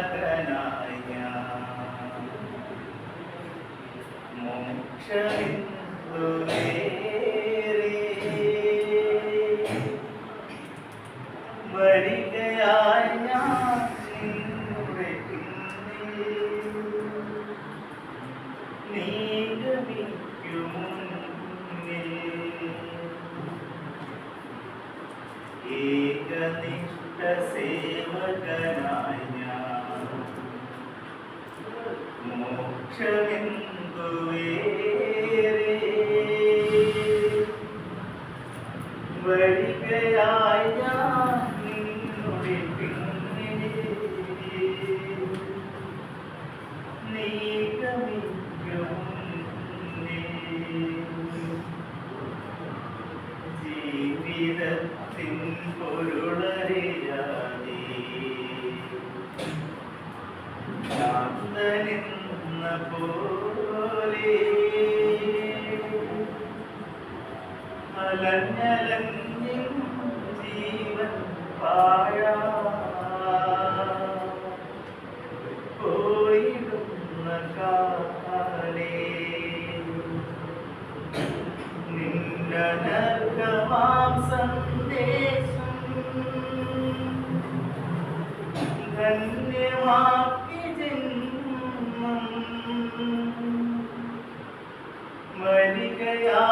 സേവകനായ വരികയായി ഞാൻ നിന്നുടെ പിന്നിൽ നീഗമിക്കുമുന്നിൽ ഏകനിഷ്ഠ സേവകനായ ഞാൻ മോക്ഷമെന്തുവേറെ വരികയായി ഞാൻ നിന്നുടെ പിന്നിൽ ജീവിതത്തിൻ പൊരുളറിയാതെ ശാന്തനിന്ന പോലെ അലഞ്ഞലഞ്ഞിൻ ജീവൻ പാഴാ പോയിടുന്ന കാലേ നിന്നനർഗമാം സന്ദേശം ധന്യമാക്കി ജന്മം വരികയാ